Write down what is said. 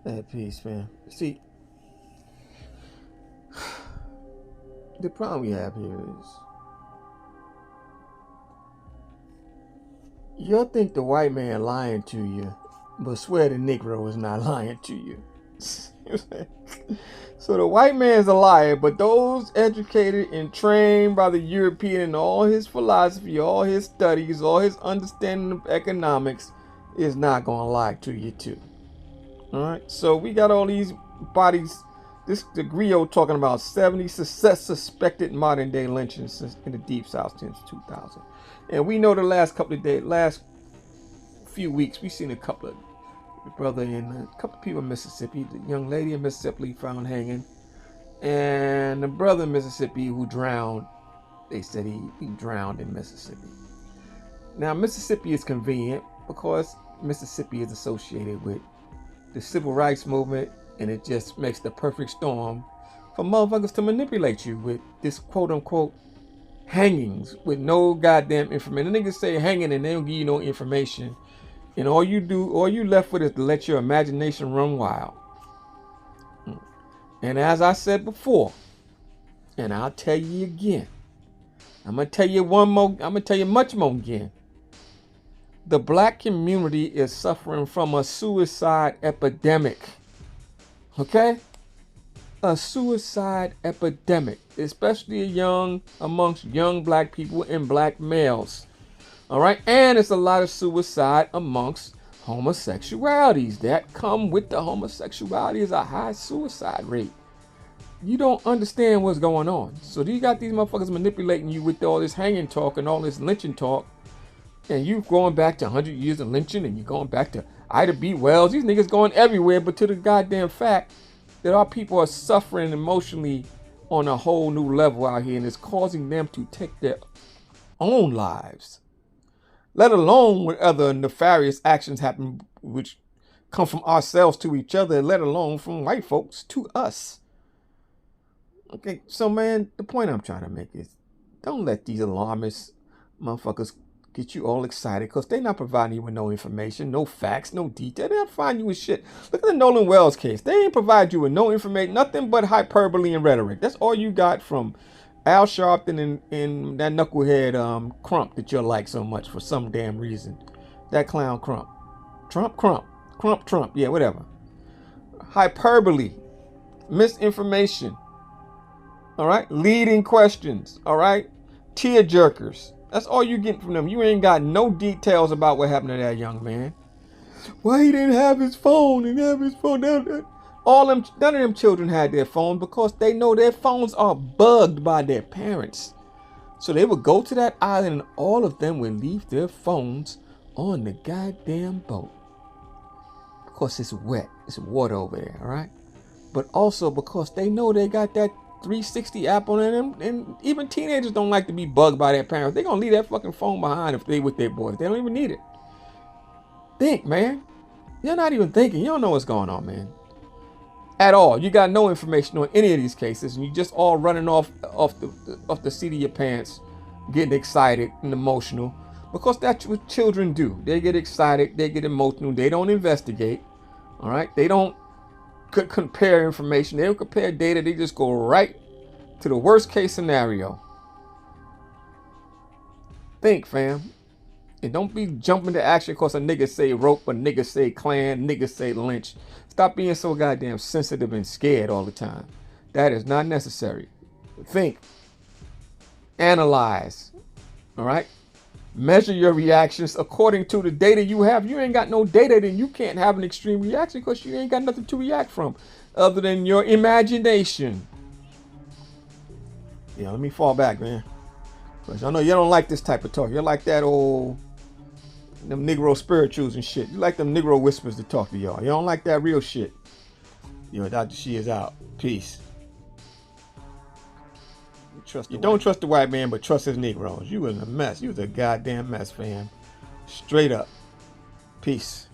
At peace, man. See, the problem we have here is y'all think the white man lying to you, but swear the Negro is not lying to you. So the white man's a liar, but those educated and trained by the European in all his philosophy, all his studies, all his understanding of economics is not going to lie to you too. All right. So we got all these bodies. This the Griot talking about 70 suspected modern day lynchings in the Deep South since 2000, and we know the last few weeks we've seen a couple of brother and a couple of people in Mississippi. The young lady in Mississippi found hanging, and the brother in Mississippi who drowned. They said he drowned in Mississippi. Now Mississippi is convenient because Mississippi is associated with the civil rights movement, and it just makes the perfect storm for motherfuckers to manipulate you with this quote unquote hangings with no goddamn information. The niggas say hanging and they don't give you no information. And all you left with is to let your imagination run wild. And as I said before, and I'll tell you again, I'm gonna tell you much more again. The black community is suffering from a suicide epidemic. Okay? A suicide epidemic, especially amongst young black people and black males. All right? And it's a lot of suicide amongst homosexualities. That come with the homosexuality is a high suicide rate. You don't understand what's going on. So you got these motherfuckers manipulating you with all this hanging talk and all this lynching talk. And you going back to 100 years of lynching, and you're going back to Ida B. Wells. These niggas going everywhere, but to the goddamn fact that our people are suffering emotionally on a whole new level out here, and it's causing them to take their own lives. Let alone when other nefarious actions happen, which come from ourselves to each other, let alone from white folks to us. Okay, so man, the point I'm trying to make is don't let these alarmist motherfuckers get you all excited because they're not providing you with no information, no facts, no detail. They're not providing you with shit. Look at the Nolan Wells case. They ain't provide you with no information, nothing but hyperbole and rhetoric. That's all you got from Al Sharpton and that knucklehead Crump that you like so much for some damn reason. That clown Crump. Trump. Yeah, whatever. Hyperbole. Misinformation. All right? Leading questions. All right? Tear jerkers. That's all you get from them. You ain't got no details about what happened to that young man. Why he didn't have his phone and have his phone down there. None of them children had their phone because they know their phones are bugged by their parents. So they would go to that island and all of them would leave their phones on the goddamn boat. Because it's wet. It's water over there, all right? But also because they know they got that 360 app on them, and even teenagers don't like to be bugged by their parents. They're gonna leave that fucking phone behind if they with their boys. They don't even need it. Think, man. You're not even thinking. You don't know what's going on, man. At all. You got no information on any of these cases, and you just all running off the seat of your pants, getting excited and emotional, because that's what children do. They get excited, they get emotional, they don't investigate. All right, they don't compare information, they don't compare data, they just go right to the worst case scenario. Think, fam. And don't be jumping to action because a nigga say rope, a nigga say Klan, nigga say lynch. Stop being so goddamn sensitive and scared all the time. That is not necessary. Think. Analyze. All right? Measure your reactions according to the data you have. You ain't got no data, then you can't have an extreme reaction because you ain't got nothing to react from other than your imagination. Yeah, let me fall back, man. Because I know you don't like this type of talk. You like that old, them Negro spirituals and shit. You like them Negro whispers to talk to y'all. You don't like that real shit. Yo, Dr. She is out. Peace. You don't trust the white man, but trust his Negroes. You was a mess. You was a goddamn mess, fam. Straight up. Peace.